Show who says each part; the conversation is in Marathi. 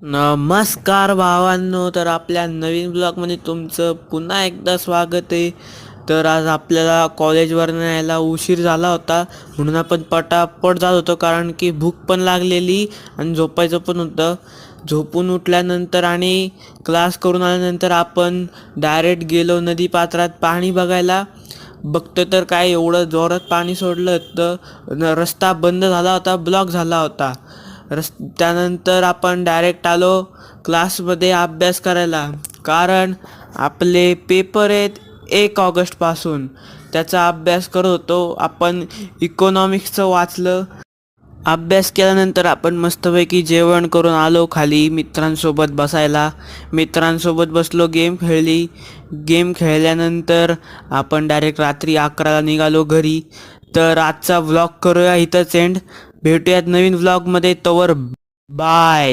Speaker 1: नमस्कार भावांनो, तर आपल्या नवीन ब्लॉगमध्ये तुमचं पुन्हा एकदा स्वागत आहे. तर आज आपल्याला कॉलेजवरनं यायला उशीर झाला होता, म्हणून आपण पटापट जात होतो, कारण की भूक पण लागलेली आणि झोपायचं पण होतं. झोपून उठल्यानंतर आणि क्लास करून आल्यानंतर आपण डायरेक्ट गेलो नदीपात्रात पाणी बघायला. बघतो तर काय एवढं जोरात पाणी सोडलं होतं, रस्ता बंद झाला होता, ब्लॉक झाला होता. त्यानंतर आपण डायरेक्ट आलो क्लासमध्ये अभ्यास करायला, कारण आपले पेपर आहेत 1 ऑगस्टपासून. त्याचा अभ्यास करत होतो. आपण इकॉनॉमिक्सचं वाचलं. अभ्यास केल्यानंतर आपण मस्तपैकी जेवण करून आलो खाली मित्रांसोबत बसायला. मित्रांसोबत बसलो, गेम खेळली. गेम खेळल्यानंतर आपण डायरेक्ट रात्री 11ला निघालो घरी. तर आजचा व्लॉग करूया इथंच एंड. भेटूयात नवीन व्लॉगमध्ये. तोवर बाय.